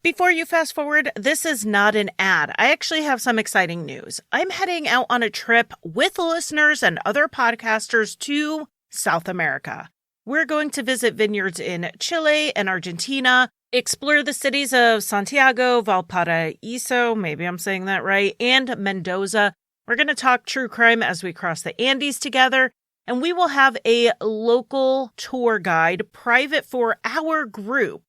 Before you fast forward, this is not an ad. I actually have some exciting news. I'm heading out on a trip with listeners and other podcasters to South America. We're going to visit vineyards in Chile and Argentina, explore the cities of Santiago, Valparaiso, maybe I'm saying that right, and Mendoza. We're going to talk true crime as we cross the Andes together, and we will have a local tour guide private for our group.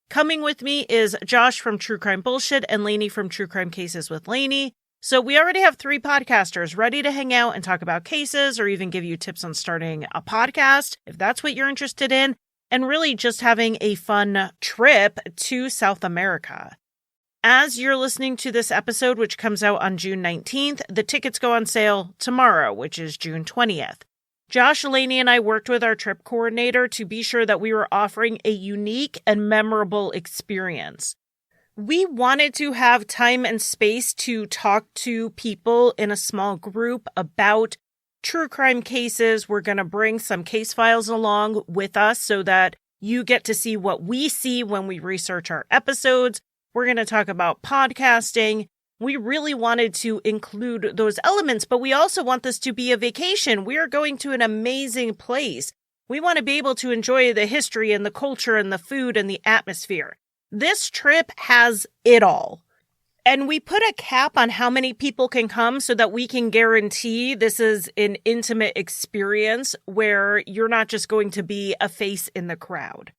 Coming with me is Josh from True Crime Bullshit and Lainey from True Crime Cases with Lainey. So we already have 3 podcasters ready to hang out and talk about cases or even give you tips on starting a podcast, if that's what you're interested in, and really just having a fun trip to South America. As you're listening to this episode, which comes out on June 19th, the tickets go on sale tomorrow, which is June 20th. Josh, Lainey, and I worked with our trip coordinator to be sure that we were offering a unique and memorable experience. We wanted to have time and space to talk to people in a small group about true crime cases. We're going to bring some case files along with us so that you get to see what we see when we research our episodes. We're going to talk about podcasting. We really wanted to include those elements, but we also want this to be a vacation. We are going to an amazing place. We want to be able to enjoy the history and the culture and the food and the atmosphere. This trip has it all. And we put a cap on how many people can come so that we can guarantee this is an intimate experience where you're not just going to be a face in the crowd.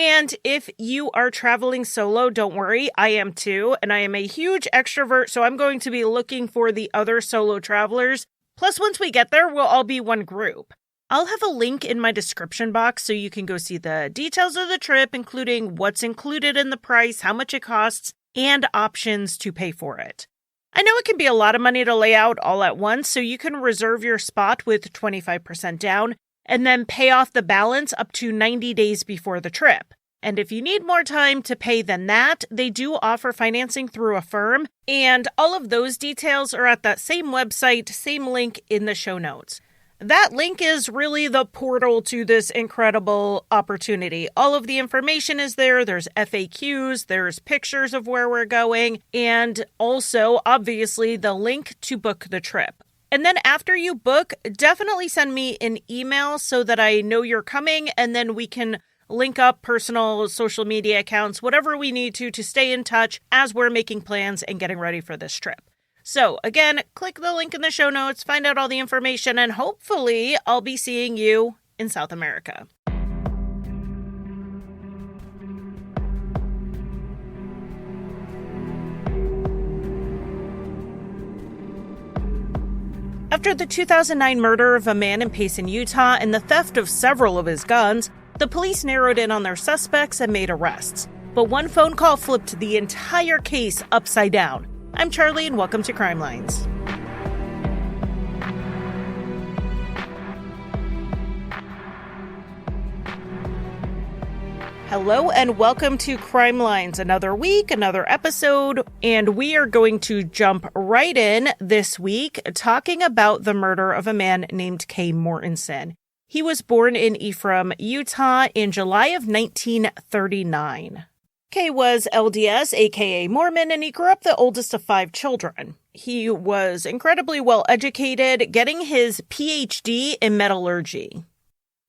And if you are traveling solo, don't worry, I am too, and I am a huge extrovert, so I'm going to be looking for the other solo travelers. Plus, once we get there, we'll all be one group. I'll have a link in my description box so you can go see the details of the trip, including what's included in the price, how much it costs, and options to pay for it. I know it can be a lot of money to lay out all at once, so you can reserve your spot with 25% down and then pay off the balance up to 90 days before the trip. And if you need more time to pay than that, they do offer financing through a firm, and all of those details are at that same website, same link in the show notes. That link is really the portal to this incredible opportunity. All of the information is there. There's FAQs, there's pictures of where we're going, and also, obviously, the link to book the trip. And then after you book, definitely send me an email so that I know you're coming, and then we can link up personal social media accounts, whatever we need to stay in touch as we're making plans and getting ready for this trip. So again, click the link in the show notes, find out all the information, and hopefully I'll be seeing you in South America. After the 2009 murder of a man in Payson, Utah, and the theft of several of his guns, the police narrowed in on their suspects and made arrests. But one phone call flipped the entire case upside down. I'm Charlie, and welcome to Crimelines. Hello, and welcome to Crimelines. Another week, another episode, and we are going to jump right in this week talking about the murder of a man named Kay Mortensen. He was born in Ephraim, Utah in July of 1939. Kay was LDS, aka Mormon, and he grew up the oldest of 5 children. He was incredibly well educated, getting his PhD in metallurgy.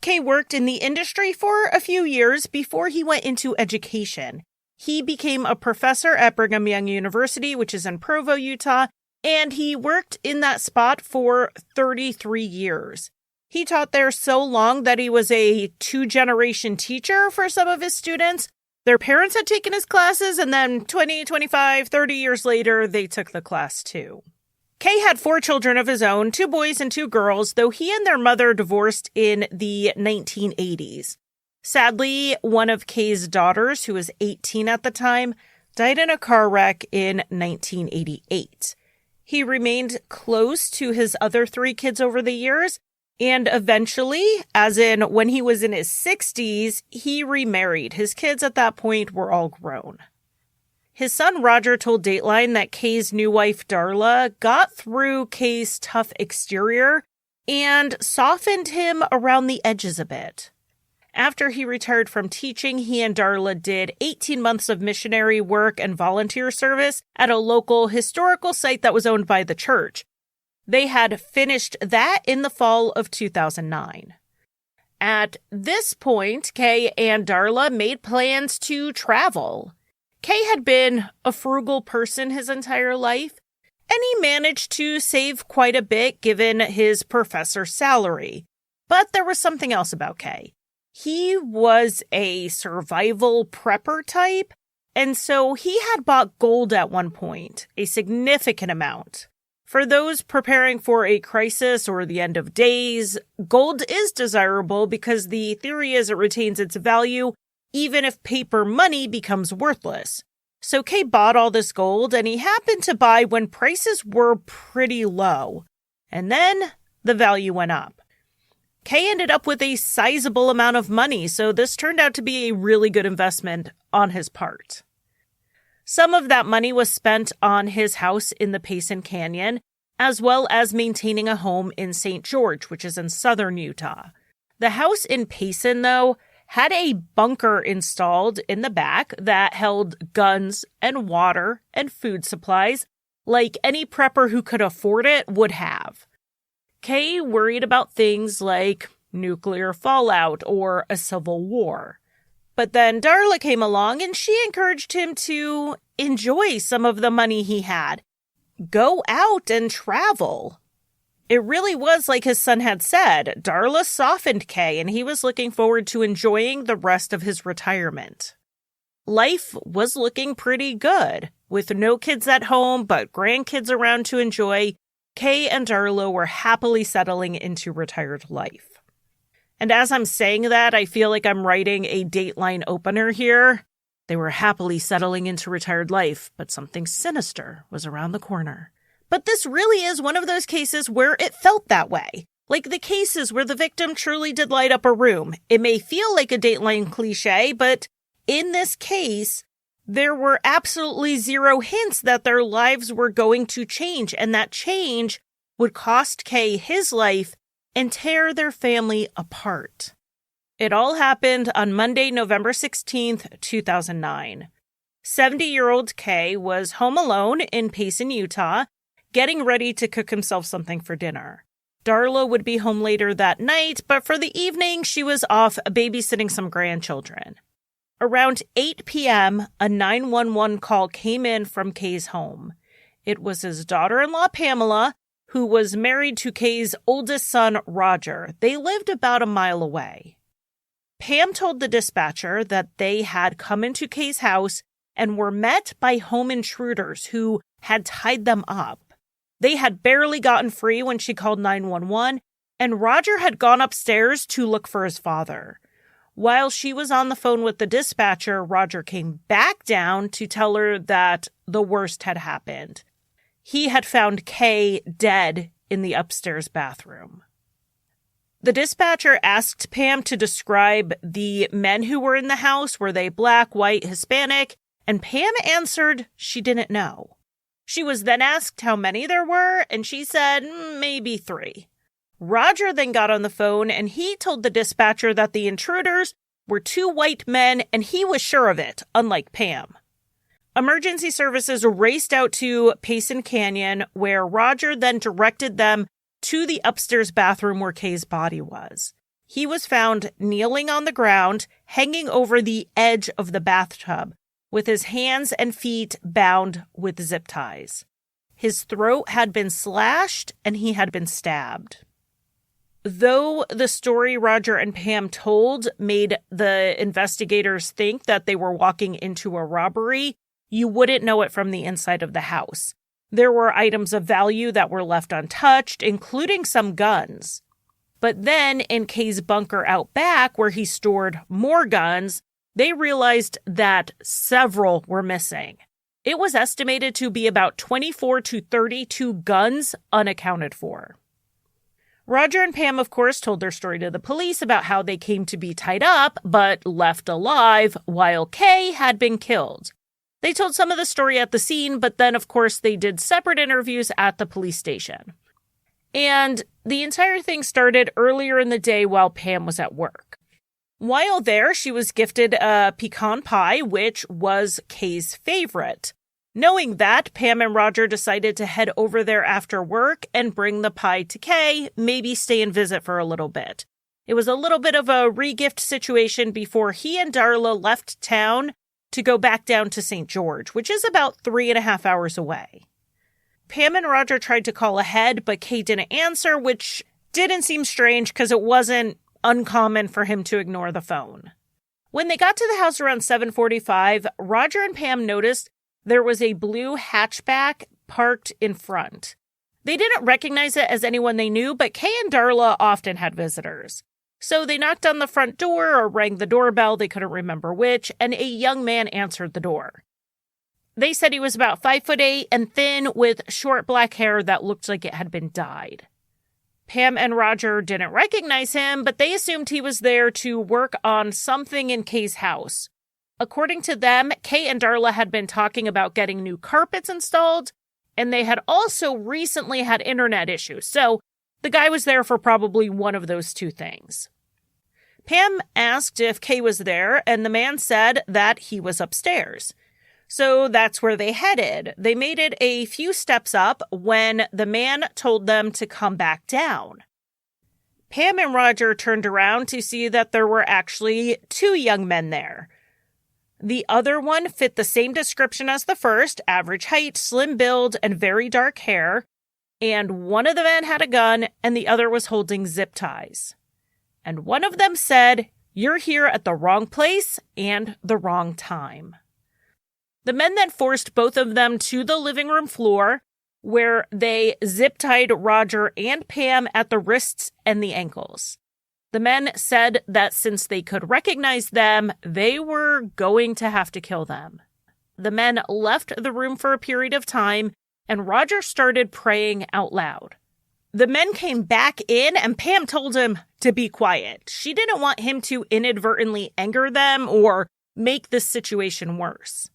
Kay worked in the industry for a few years before he went into education. He became a professor at Brigham Young University, which is in Provo, Utah, and he worked in that spot for 33 years. He taught there so long that he was a 2-generation teacher for some of his students. Their parents had taken his classes, and then 20, 25, 30 years later, they took the class too. Kay had 4 children of his own, 2 boys and 2 girls, though he and their mother divorced in the 1980s. Sadly, one of Kay's daughters, who was 18 at the time, died in a car wreck in 1988. He remained close to his other 3 kids over the years, and eventually, as in when he was in his 60s, he remarried. His kids at that point were all grown. His son Roger told Dateline that Kay's new wife Darla got through Kay's tough exterior and softened him around the edges a bit. After he retired from teaching, he and Darla did 18 months of missionary work and volunteer service at a local historical site that was owned by the church. They had finished that in the fall of 2009. At this point, Kay and Darla made plans to travel. Kay had been a frugal person his entire life, and he managed to save quite a bit given his professor salary. But there was something else about Kay. He was a survival prepper type, and so he had bought gold at one point, a significant amount. For those preparing for a crisis or the end of days, gold is desirable because the theory is it retains its value even if paper money becomes worthless. So Kay bought all this gold, and he happened to buy when prices were pretty low. And then the value went up. Kay ended up with a sizable amount of money, so this turned out to be a really good investment on his part. Some of that money was spent on his house in the Payson Canyon, as well as maintaining a home in St. George, which is in southern Utah. The house in Payson, though, had a bunker installed in the back that held guns and water and food supplies, like any prepper who could afford it would have. Kay worried about things like nuclear fallout or a civil war. But then Darla came along and she encouraged him to enjoy some of the money he had. Go out and travel. It really was like his son had said. Darla softened Kay and he was looking forward to enjoying the rest of his retirement. Life was looking pretty good. With no kids at home but grandkids around to enjoy, Kay and Darla were happily settling into retired life. And as I'm saying that, I feel like I'm writing a Dateline opener here. They were happily settling into retired life, but something sinister was around the corner. But this really is one of those cases where it felt that way. Like the cases where the victim truly did light up a room. It may feel like a Dateline cliche, but in this case, there were absolutely zero hints that their lives were going to change, and that change would cost Kay his life and tear their family apart. It all happened on Monday, November 16th, 2009. 70-year-old Kay was home alone in Payson, Utah, getting ready to cook himself something for dinner. Darla would be home later that night, but for the evening, she was off babysitting some grandchildren. Around 8 p.m., a 911 call came in from Kay's home. It was his daughter-in-law, Pamela, who was married to Kay's oldest son, Roger. They lived about a mile away. Pam told the dispatcher that they had come into Kay's house and were met by home intruders who had tied them up. They had barely gotten free when she called 911, and Roger had gone upstairs to look for his father. While she was on the phone with the dispatcher, Roger came back down to tell her that the worst had happened. He had found Kay dead in the upstairs bathroom. The dispatcher asked Pam to describe the men who were in the house. Were they black, white, Hispanic? And Pam answered she didn't know. She was then asked how many there were, and she said maybe 3. Roger then got on the phone, and he told the dispatcher that the intruders were 2 white men, and he was sure of it, unlike Pam. Emergency services raced out to Payson Canyon, where Roger then directed them to the upstairs bathroom where Kay's body was. He was found kneeling on the ground, hanging over the edge of the bathtub, with his hands and feet bound with zip ties. His throat had been slashed, and he had been stabbed. Though the story Roger and Pam told made the investigators think that they were walking into a robbery, you wouldn't know it from the inside of the house. There were items of value that were left untouched, including some guns. But then in Kay's bunker out back, where he stored more guns, they realized that several were missing. It was estimated to be about 24 to 32 guns unaccounted for. Roger and Pam, of course, told their story to the police about how they came to be tied up, but left alive, while Kay had been killed. They told some of the story at the scene, but then, of course, they did separate interviews at the police station. And the entire thing started earlier in the day while Pam was at work. While there, she was gifted a pecan pie, which was Kay's favorite. Knowing that, Pam and Roger decided to head over there after work and bring the pie to Kay, maybe stay and visit for a little bit. It was a little bit of a re-gift situation before he and Darla left town to go back down to St. George, which is about 3.5 hours away. Pam and Roger tried to call ahead, but Kay didn't answer, which didn't seem strange because it wasn't uncommon for him to ignore the phone. When they got to the house around 7:45, Roger and Pam noticed there was a blue hatchback parked in front. They didn't recognize it as anyone they knew, but Kay and Darla often had visitors. So they knocked on the front door or rang the doorbell, they couldn't remember which, and a young man answered the door. They said he was about 5'8" and thin with short black hair that looked like it had been dyed. Pam and Roger didn't recognize him, but they assumed he was there to work on something in Kay's house. According to them, Kay and Darla had been talking about getting new carpets installed, and they had also recently had internet issues, so the guy was there for probably one of those two things. Pam asked if Kay was there, and the man said that he was upstairs. So that's where they headed. They made it a few steps up when the man told them to come back down. Pam and Roger turned around to see that there were actually two young men there. The other one fit the same description as the first, average height, slim build, and very dark hair. And one of the men had a gun, and the other was holding zip ties. And one of them said, "You're here at the wrong place and the wrong time." The men then forced both of them to the living room floor, where they zip-tied Roger and Pam at the wrists and the ankles. The men said that since they could recognize them, they were going to have to kill them. The men left the room for a period of time, and Roger started praying out loud. The men came back in, and Pam told him to be quiet. She didn't want him to inadvertently anger them or make this situation worse.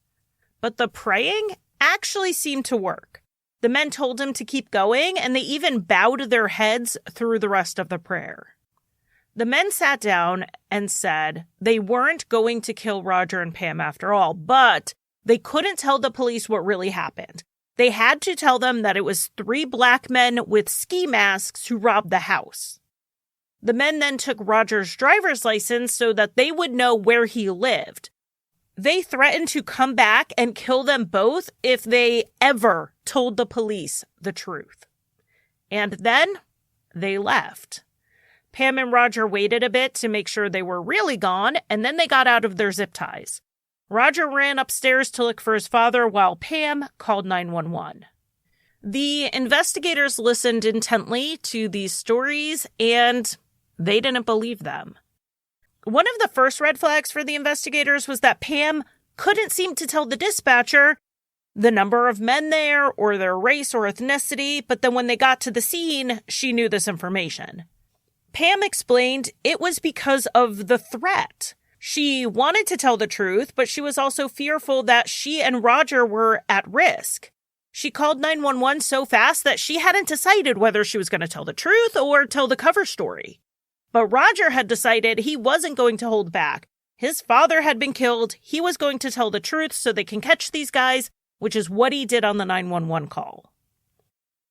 But the praying actually seemed to work. The men told him to keep going, and they even bowed their heads through the rest of the prayer. The men sat down and said they weren't going to kill Roger and Pam after all, but they couldn't tell the police what really happened. They had to tell them that it was 3 black men with ski masks who robbed the house. The men then took Roger's driver's license so that they would know where he lived. They threatened to come back and kill them both if they ever told the police the truth. And then they left. Pam and Roger waited a bit to make sure they were really gone, and then they got out of their zip ties. Roger ran upstairs to look for his father while Pam called 911. The investigators listened intently to these stories, and they didn't believe them. One of the first red flags for the investigators was that Pam couldn't seem to tell the dispatcher the number of men there or their race or ethnicity, but then when they got to the scene, she knew this information. Pam explained it was because of the threat. She wanted to tell the truth, but she was also fearful that she and Roger were at risk. She called 911 so fast that she hadn't decided whether she was going to tell the truth or tell the cover story. But Roger had decided he wasn't going to hold back. His father had been killed. He was going to tell the truth so they can catch these guys, which is what he did on the 911 call.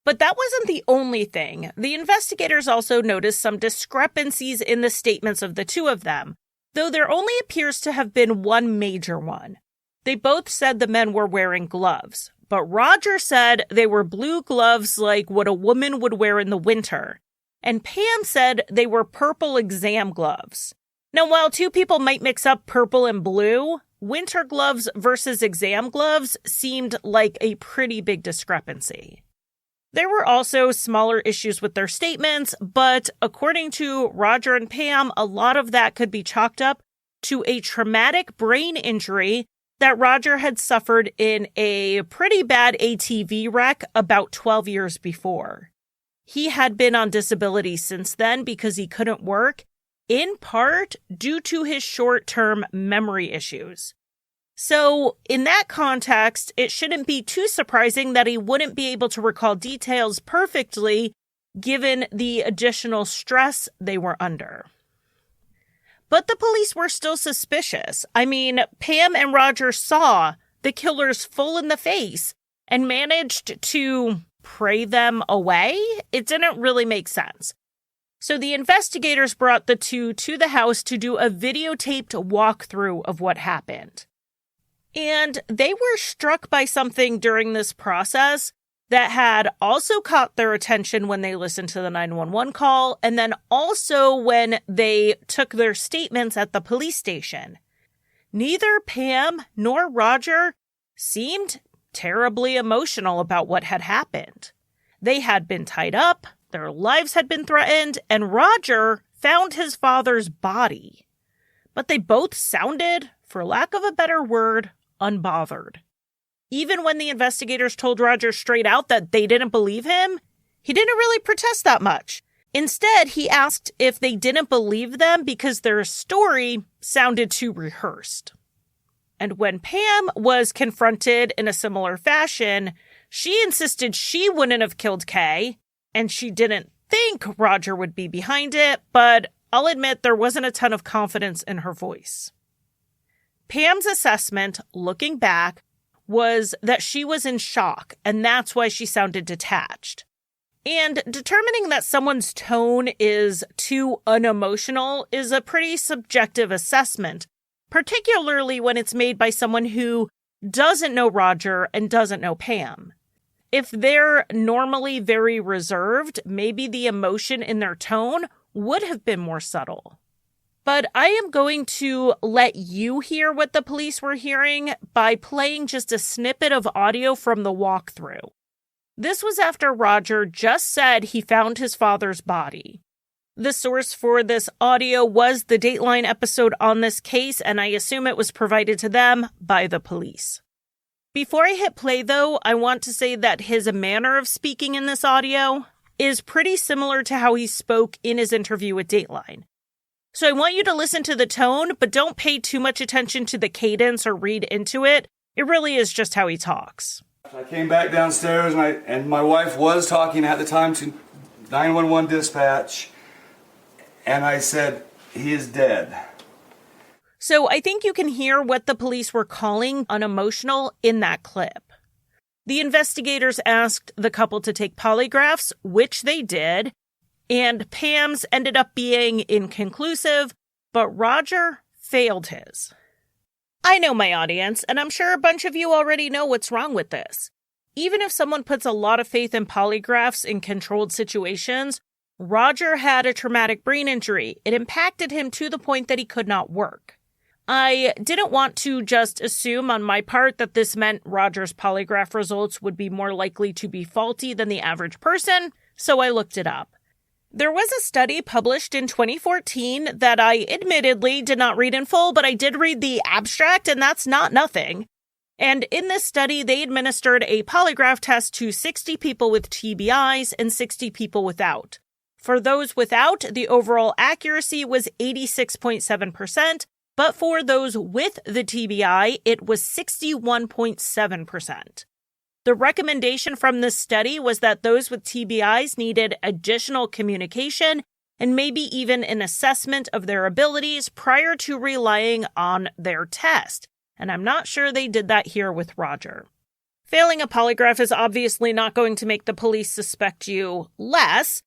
But that wasn't the only thing. The investigators also noticed some discrepancies in the statements of the two of them, though there only appears to have been one major one. They both said the men were wearing gloves, but Roger said they were blue gloves like what a woman would wear in the winter. And Pam said they were purple exam gloves. Now, while two people might mix up purple and blue, winter gloves versus exam gloves seemed like a pretty big discrepancy. There were also smaller issues with their statements, but according to Roger and Pam, a lot of that could be chalked up to a traumatic brain injury that Roger had suffered in a pretty bad ATV wreck about 12 years before. He had been on disability since then because he couldn't work, in part due to his short-term memory issues. So, in that context, it shouldn't be too surprising that he wouldn't be able to recall details perfectly given the additional stress they were under. But the police were still suspicious. I mean, Pam and Roger saw the killers full in the face and managed to pray them away. It didn't really make sense. So the investigators brought the two to the house to do a videotaped walkthrough of what happened. And they were struck by something during this process that had also caught their attention when they listened to the 911 call, and then also when they took their statements at the police station. Neither Pam nor Roger seemed terribly emotional about what had happened. They had been tied up, their lives had been threatened, and Roger found his father's body. But they both sounded, for lack of a better word, unbothered. Even when the investigators told Roger straight out that they didn't believe him, he didn't really protest that much. Instead, he asked if they didn't believe them because their story sounded too rehearsed. And when Pam was confronted in a similar fashion, she insisted she wouldn't have killed Kay, and she didn't think Roger would be behind it, but I'll admit there wasn't a ton of confidence in her voice. Pam's assessment, looking back, was that she was in shock, and that's why she sounded detached. And determining that someone's tone is too unemotional is a pretty subjective assessment, particularly when it's made by someone who doesn't know Roger and doesn't know Pam. If they're normally very reserved, maybe the emotion in their tone would have been more subtle. But I am going to let you hear what the police were hearing by playing just a snippet of audio from the walkthrough. This was after Roger just said he found his father's body. The source for this audio was the Dateline episode on this case, and I assume it was provided to them by the police. Before I hit play, though, I want to say that his manner of speaking in this audio is pretty similar to how he spoke in his interview with Dateline. So I want you to listen to the tone, but don't pay too much attention to the cadence or read into it. It really is just how he talks. I came back downstairs, and my wife was talking at the time to 911 dispatch, and I said, "He is dead." So I think you can hear what the police were calling unemotional in that clip. The investigators asked the couple to take polygraphs, which they did, and Pam's ended up being inconclusive, but Roger failed his. I know my audience, and I'm sure a bunch of you already know what's wrong with this. Even if someone puts a lot of faith in polygraphs in controlled situations, Roger had a traumatic brain injury. It impacted him to the point that he could not work. I didn't want to just assume on my part that this meant Roger's polygraph results would be more likely to be faulty than the average person, so I looked it up. There was a study published in 2014 that I admittedly did not read in full, but I did read the abstract, and that's not nothing. And in this study, they administered a polygraph test to 60 people with TBIs and 60 people without. For those without, the overall accuracy was 86.7%, but for those with the TBI, it was 61.7%. The recommendation from this study was that those with TBIs needed additional communication and maybe even an assessment of their abilities prior to relying on their test. And I'm not sure they did that here with Roger. Failing a polygraph is obviously not going to make the police suspect you less.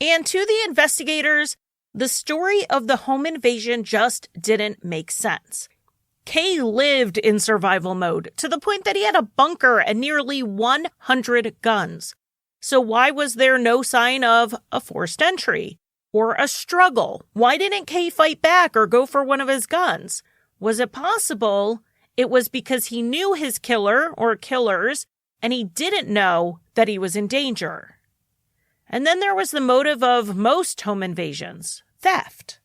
And to the investigators, the story of the home invasion just didn't make sense. Kay lived in survival mode to the point that he had a bunker and nearly 100 guns. So why was there no sign of a forced entry or a struggle? Why didn't Kay fight back or go for one of his guns? Was it possible it was because he knew his killer or killers and he didn't know that he was in danger? And then there was the motive of most home invasions, theft.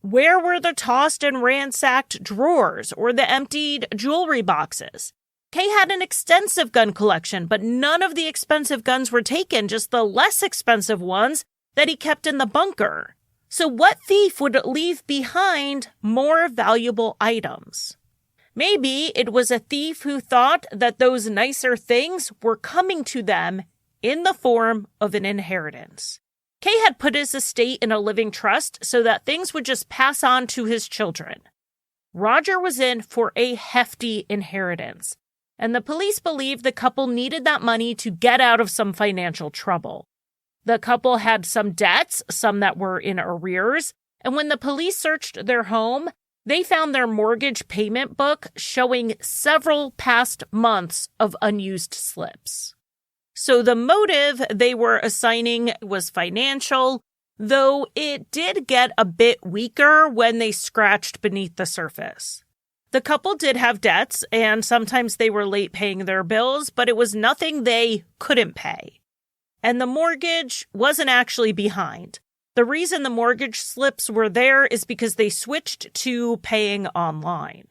Where were the tossed and ransacked drawers or the emptied jewelry boxes? Kay had an extensive gun collection, but none of the expensive guns were taken, just the less expensive ones that he kept in the bunker. So what thief would leave behind more valuable items? Maybe it was a thief who thought that those nicer things were coming to them in the form of an inheritance. Kay had put his estate in a living trust so that things would just pass on to his children. Roger was in for a hefty inheritance, and the police believed the couple needed that money to get out of some financial trouble. The couple had some debts, some that were in arrears, and when the police searched their home, they found their mortgage payment book showing several past months of unused slips. So the motive they were assigning was financial, though it did get a bit weaker when they scratched beneath the surface. The couple did have debts, and sometimes they were late paying their bills, but it was nothing they couldn't pay. And the mortgage wasn't actually behind. The reason the mortgage slips were there is because they switched to paying online.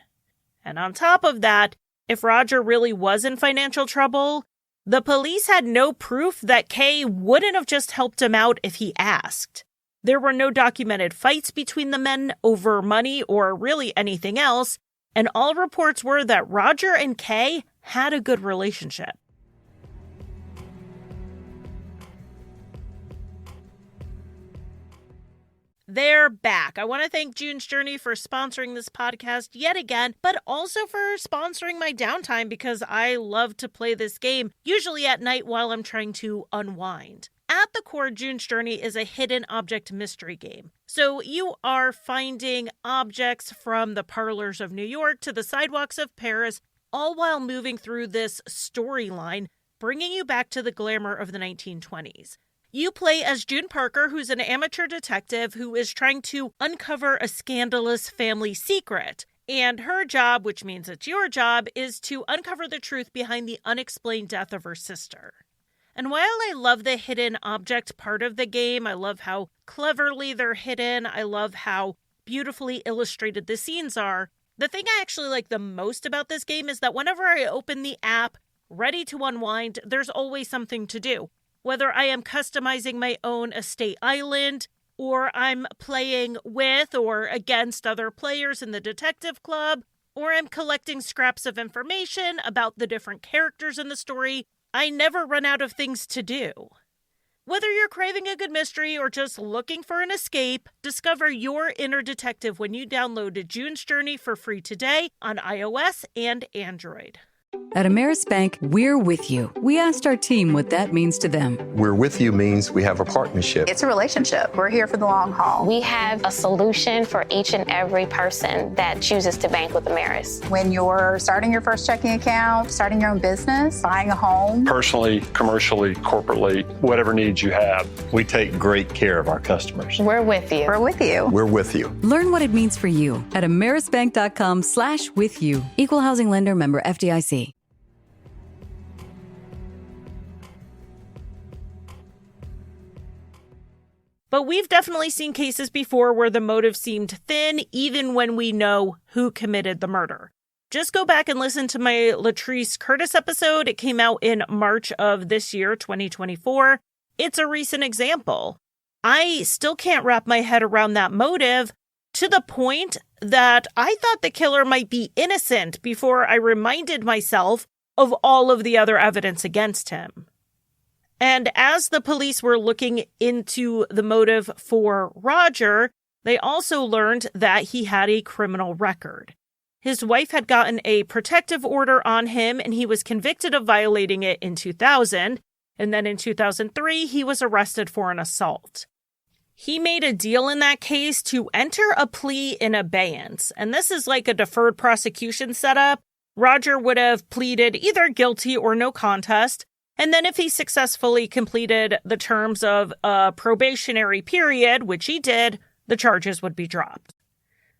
And on top of that, if Roger really was in financial trouble, the police had no proof that Kay wouldn't have just helped him out if he asked. There were no documented fights between the men over money or really anything else, and all reports were that Roger and Kay had a good relationship. They're back. I want to thank June's Journey for sponsoring this podcast yet again, but also for sponsoring my downtime because I love to play this game, usually at night while I'm trying to unwind. At the core, June's Journey is a hidden object mystery game. So you are finding objects from the parlors of New York to the sidewalks of Paris, all while moving through this storyline, bringing you back to the glamour of the 1920s. You play as June Parker, who's an amateur detective who is trying to uncover a scandalous family secret. And her job, which means it's your job, is to uncover the truth behind the unexplained death of her sister. And while I love the hidden object part of the game, I love how cleverly they're hidden, I love how beautifully illustrated the scenes are, the thing I actually like the most about this game is that whenever I open the app, ready to unwind, there's always something to do. Whether I am customizing my own estate island, or I'm playing with or against other players in the detective club, or I'm collecting scraps of information about the different characters in the story, I never run out of things to do. Whether you're craving a good mystery or just looking for an escape, discover your inner detective when you download June's Journey for free today on iOS and Android. At Ameris Bank, we're with you. We asked our team what that means to them. We're with you means we have a partnership. It's a relationship. We're here for the long haul. We have a solution for each and every person that chooses to bank with Ameris. When you're starting your first checking account, starting your own business, buying a home. Personally, commercially, corporately, whatever needs you have. We take great care of our customers. We're with you. We're with you. We're with you. Learn what it means for you at amerisbank.com/withyou. Equal housing lender, member FDIC. But we've definitely seen cases before where the motive seemed thin, even when we know who committed the murder. Just go back and listen to my Latrice Curtis episode. It came out in March of this year, 2024. It's a recent example. I still can't wrap my head around that motive, to the point that I thought the killer might be innocent before I reminded myself of all of the other evidence against him. And as the police were looking into the motive for Roger, they also learned that he had a criminal record. His wife had gotten a protective order on him, and he was convicted of violating it in 2000. And then in 2003, he was arrested for an assault. He made a deal in that case to enter a plea in abeyance. And this is like a deferred prosecution setup. Roger would have pleaded either guilty or no contest. And then if he successfully completed the terms of a probationary period, which he did, the charges would be dropped.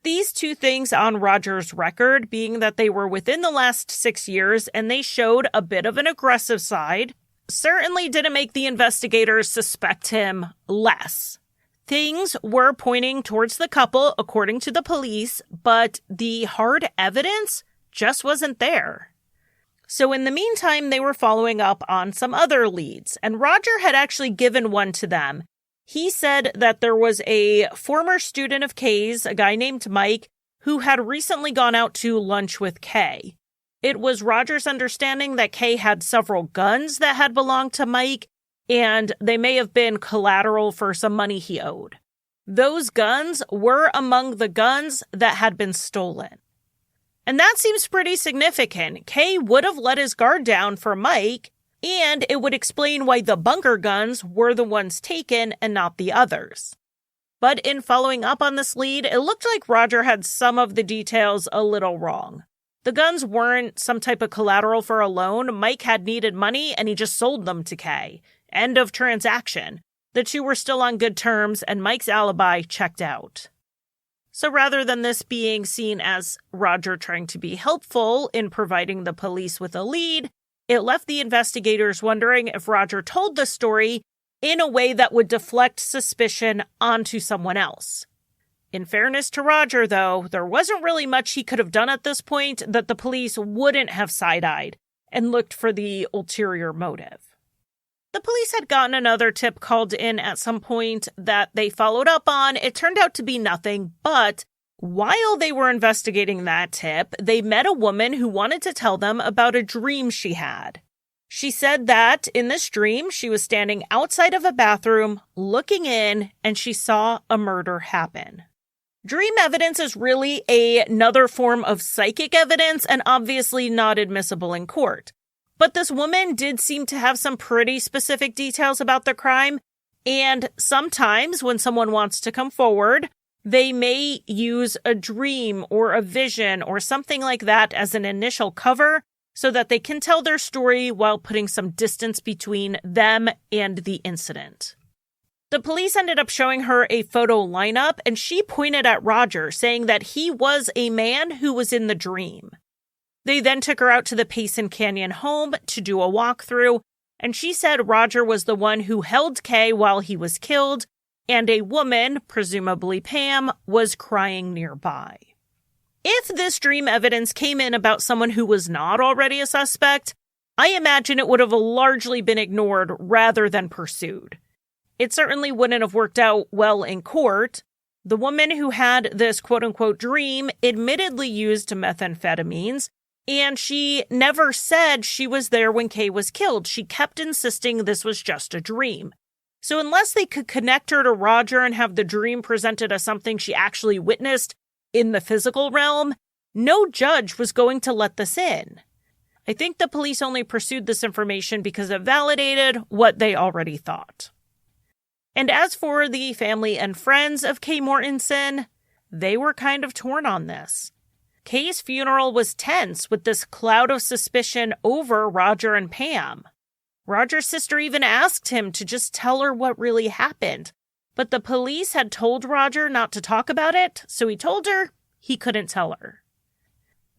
These two things on Roger's record, being that they were within the last 6 years and they showed a bit of an aggressive side, certainly didn't make the investigators suspect him less. Things were pointing towards the couple, according to the police, but the hard evidence just wasn't there. So in the meantime, they were following up on some other leads, and Roger had actually given one to them. He said that there was a former student of Kay's, a guy named Mike, who had recently gone out to lunch with Kay. It was Roger's understanding that Kay had several guns that had belonged to Mike, and they may have been collateral for some money he owed. Those guns were among the guns that had been stolen. And that seems pretty significant. Kay would have let his guard down for Mike, and it would explain why the bunker guns were the ones taken and not the others. But in following up on this lead, it looked like Roger had some of the details a little wrong. The guns weren't some type of collateral for a loan. Mike had needed money and he just sold them to Kay. End of transaction. The two were still on good terms and Mike's alibi checked out. So rather than this being seen as Roger trying to be helpful in providing the police with a lead, it left the investigators wondering if Roger told the story in a way that would deflect suspicion onto someone else. In fairness to Roger, though, there wasn't really much he could have done at this point that the police wouldn't have side-eyed and looked for the ulterior motive. The police had gotten another tip called in at some point that they followed up on. It turned out to be nothing, but while they were investigating that tip, they met a woman who wanted to tell them about a dream she had. She said that in this dream, she was standing outside of a bathroom, looking in, and she saw a murder happen. Dream evidence is really another form of psychic evidence and obviously not admissible in court. But this woman did seem to have some pretty specific details about the crime, and sometimes when someone wants to come forward, they may use a dream or a vision or something like that as an initial cover so that they can tell their story while putting some distance between them and the incident. The police ended up showing her a photo lineup, and she pointed at Roger, saying that he was a man who was in the dream. They then took her out to the Payson Canyon home to do a walkthrough, and she said Roger was the one who held Kay while he was killed, and a woman, presumably Pam, was crying nearby. If this dream evidence came in about someone who was not already a suspect, I imagine it would have largely been ignored rather than pursued. It certainly wouldn't have worked out well in court. The woman who had this quote-unquote dream admittedly used methamphetamines, and she never said she was there when Kay was killed. She kept insisting this was just a dream. So unless they could connect her to Roger and have the dream presented as something she actually witnessed in the physical realm, no judge was going to let this in. I think the police only pursued this information because it validated what they already thought. And as for the family and friends of Kay Mortensen, they were kind of torn on this. Kay's funeral was tense with this cloud of suspicion over Roger and Pam. Roger's sister even asked him to just tell her what really happened, but the police had told Roger not to talk about it, so he told her he couldn't tell her.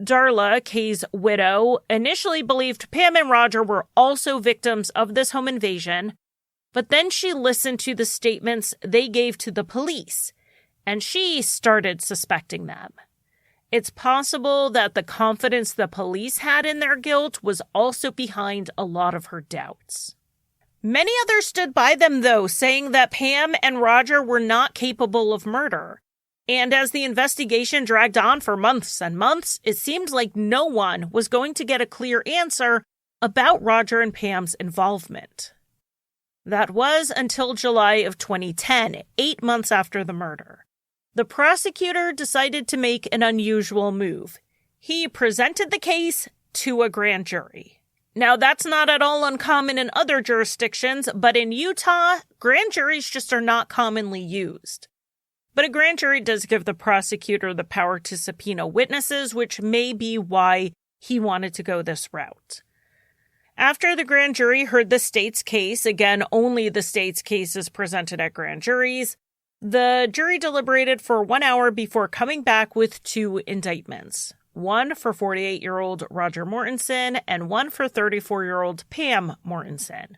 Darla, Kay's widow, initially believed Pam and Roger were also victims of this home invasion, but then she listened to the statements they gave to the police, and she started suspecting them. It's possible that the confidence the police had in their guilt was also behind a lot of her doubts. Many others stood by them, though, saying that Pam and Roger were not capable of murder. And as the investigation dragged on for months and months, it seemed like no one was going to get a clear answer about Roger and Pam's involvement. That was until July of 2010, 8 months after the murder. The prosecutor decided to make an unusual move. He presented the case to a grand jury. Now, that's not at all uncommon in other jurisdictions, but in Utah, grand juries just are not commonly used. But a grand jury does give the prosecutor the power to subpoena witnesses, which may be why he wanted to go this route. After the grand jury heard the state's case, again, only the state's case is presented at grand juries, the jury deliberated for 1 hour before coming back with 2 indictments. One for 48-year-old Roger Mortensen and one for 34-year-old Pam Mortensen.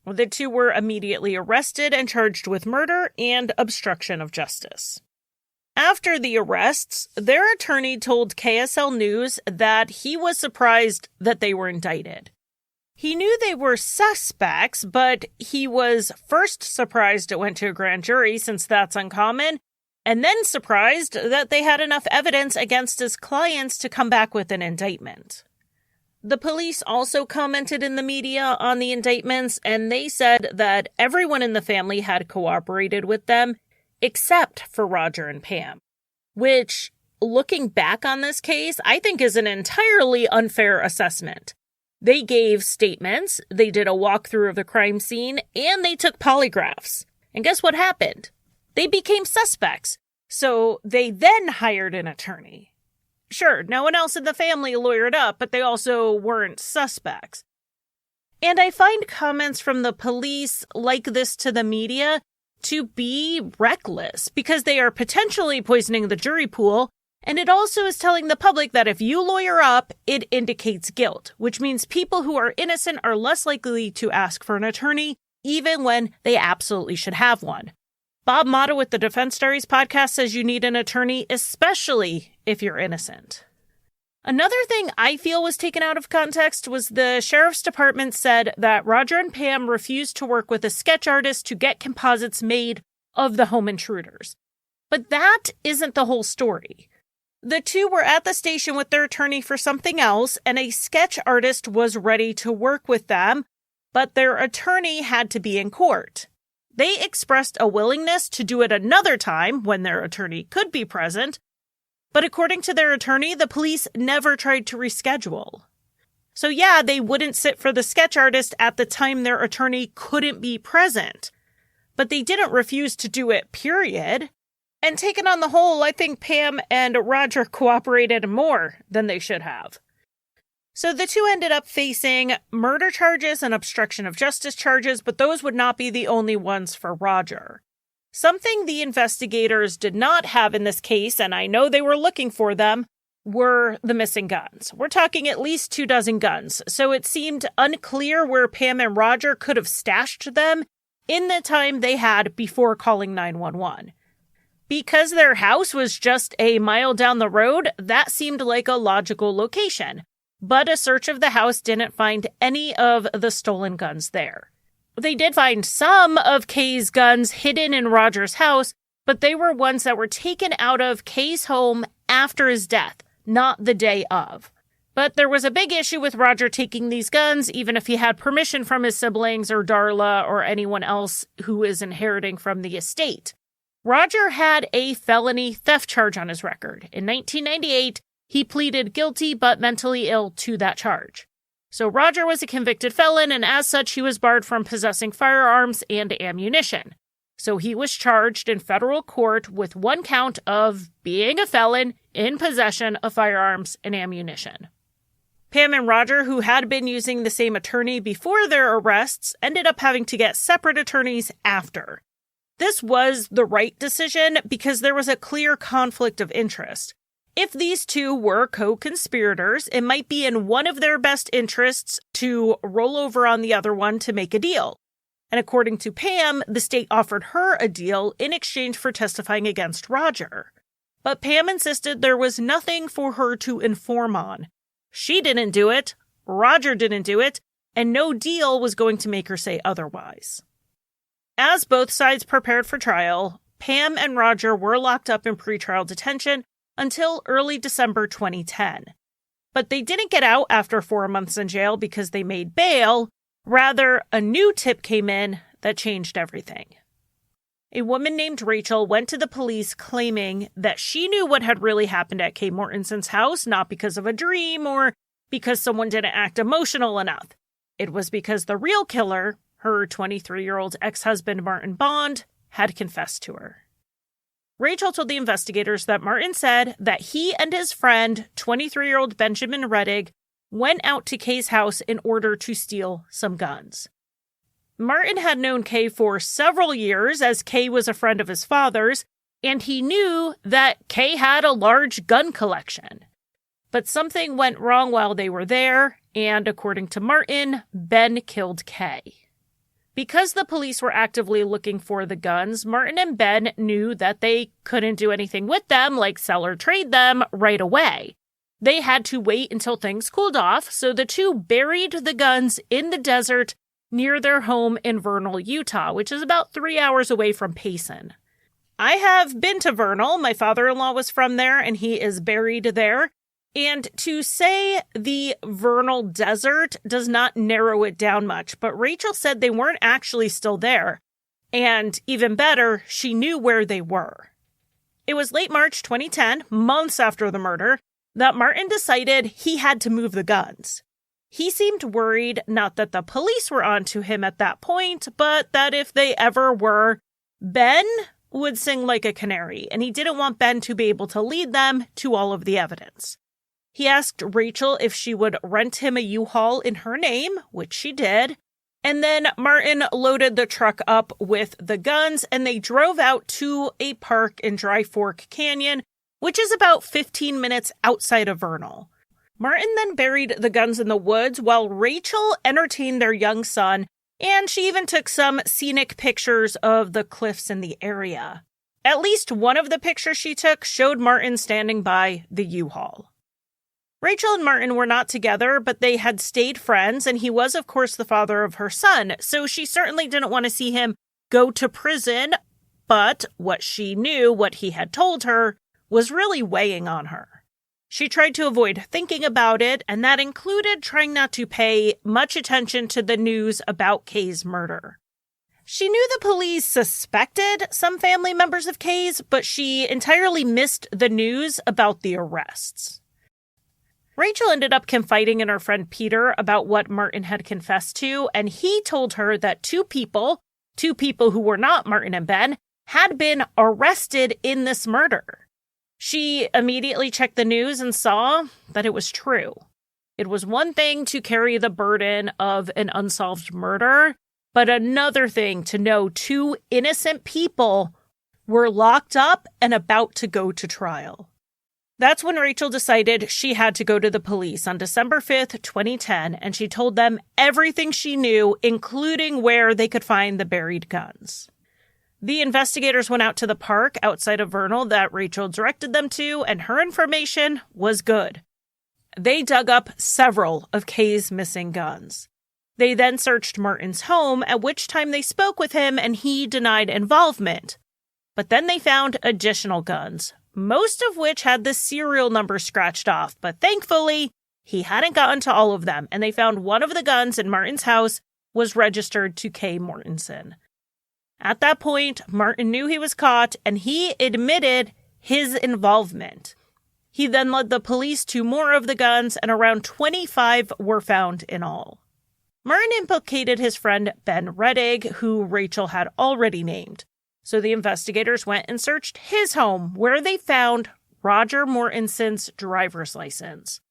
The 2 were immediately arrested and charged with murder and obstruction of justice. After the arrests, their attorney told KSL News that he was surprised that they were indicted. He knew they were suspects, but he was first surprised it went to a grand jury, since that's uncommon, and then surprised that they had enough evidence against his clients to come back with an indictment. The police also commented in the media on the indictments, and they said that everyone in the family had cooperated with them, except for Roger and Pam, which, looking back on this case, I think is an entirely unfair assessment. They gave statements, they did a walkthrough of the crime scene, and they took polygraphs. And guess what happened? They became suspects. So they then hired an attorney. Sure, no one else in the family lawyered up, but they also weren't suspects. And I find comments from the police like this to the media to be reckless because they are potentially poisoning the jury pool. And it also is telling the public that if you lawyer up, it indicates guilt, which means people who are innocent are less likely to ask for an attorney, even when they absolutely should have one. Bob Mata with the Defense Diaries podcast says you need an attorney, especially if you're innocent. Another thing I feel was taken out of context was the sheriff's department said that Roger and Pam refused to work with a sketch artist to get composites made of the home intruders. But that isn't the whole story. The two were at the station with their attorney for something else, and a sketch artist was ready to work with them, but their attorney had to be in court. They expressed a willingness to do it another time when their attorney could be present, but according to their attorney, the police never tried to reschedule. So yeah, they wouldn't sit for the sketch artist at the time their attorney couldn't be present, but they didn't refuse to do it, period. And taken on the whole, I think Pam and Roger cooperated more than they should have. So the two ended up facing murder charges and obstruction of justice charges, but those would not be the only ones for Roger. Something the investigators did not have in this case, and I know they were looking for them, were the missing guns. We're talking at least 24 guns, so it seemed unclear where Pam and Roger could have stashed them in the time they had before calling 911. Because their house was just a mile down the road, that seemed like a logical location. But a search of the house didn't find any of the stolen guns there. They did find some of Kay's guns hidden in Roger's house, but they were ones that were taken out of Kay's home after his death, not the day of. But there was a big issue with Roger taking these guns, even if he had permission from his siblings or Darla or anyone else who is inheriting from the estate. Roger had a felony theft charge on his record. In 1998, he pleaded guilty but mentally ill to that charge. So Roger was a convicted felon, and as such, he was barred from possessing firearms and ammunition. So he was charged in federal court with one count of being a felon in possession of firearms and ammunition. Pam and Roger, who had been using the same attorney before their arrests, ended up having to get separate attorneys after. This was the right decision because there was a clear conflict of interest. If these two were co-conspirators, it might be in one of their best interests to roll over on the other one to make a deal. And according to Pam, the state offered her a deal in exchange for testifying against Roger. But Pam insisted there was nothing for her to inform on. She didn't do it, Roger didn't do it, and no deal was going to make her say otherwise. As both sides prepared for trial, Pam and Roger were locked up in pretrial detention until early December 2010. But they didn't get out after 4 months in jail because they made bail. Rather, a new tip came in that changed everything. A woman named Rachel went to the police claiming that she knew what had really happened at Kay Mortensen's house, not because of a dream or because someone didn't act emotional enough. It was because the real killer, her 23-year-old ex-husband Martin Bond, had confessed to her. Rachel told the investigators that Martin said that he and his friend, 23-year-old Benjamin Reddig, went out to Kay's house in order to steal some guns. Martin had known Kay for several years, as Kay was a friend of his father's, and he knew that Kay had a large gun collection. But something went wrong while they were there, and according to Martin, Ben killed Kay. Because the police were actively looking for the guns, Martin and Ben knew that they couldn't do anything with them, like sell or trade them, right away. They had to wait until things cooled off, so the two buried the guns in the desert near their home in Vernal, Utah, which is about 3 hours away from Payson. I have been to Vernal. My father-in-law was from there, and he is buried there. And to say the vernal desert does not narrow it down much, but Rachel said they weren't actually still there. And even better, she knew where they were. It was late March 2010, months after the murder, that Martin decided he had to move the guns. He seemed worried not that the police were onto him at that point, but that if they ever were, Ben would sing like a canary, and he didn't want Ben to be able to lead them to all of the evidence. He asked Rachel if she would rent him a U-Haul in her name, which she did, and then Martin loaded the truck up with the guns, and they drove out to a park in Dry Fork Canyon, which is about 15 minutes outside of Vernal. Martin then buried the guns in the woods while Rachel entertained their young son, and she even took some scenic pictures of the cliffs in the area. At least one of the pictures she took showed Martin standing by the U-Haul. Rachel and Martin were not together, but they had stayed friends, and he was, of course, the father of her son, so she certainly didn't want to see him go to prison, but what she knew, what he had told her, was really weighing on her. She tried to avoid thinking about it, and that included trying not to pay much attention to the news about Kay's murder. She knew the police suspected some family members of Kay's, but she entirely missed the news about the arrests. Rachel ended up confiding in her friend Peter about what Martin had confessed to, and he told her that two people who were not Martin and Ben, had been arrested in this murder. She immediately checked the news and saw that it was true. It was one thing to carry the burden of an unsolved murder, but another thing to know two innocent people were locked up and about to go to trial. That's when Rachel decided she had to go to the police on December 5th, 2010, and she told them everything she knew, including where they could find the buried guns. The investigators went out to the park outside of Vernal that Rachel directed them to, and her information was good. They dug up several of Kay's missing guns. They then searched Martin's home, at which time they spoke with him and he denied involvement. But then they found additional guns, most of which had the serial number scratched off, but thankfully, he hadn't gotten to all of them, and they found one of the guns in Martin's house was registered to Kay Mortensen. At that point, Martin knew he was caught, and he admitted his involvement. He then led the police to more of the guns, and around 25 were found in all. Martin implicated his friend Ben Reddig, who Rachel had already named. So the investigators went and searched his home, where they found Roger Mortensen's driver's license.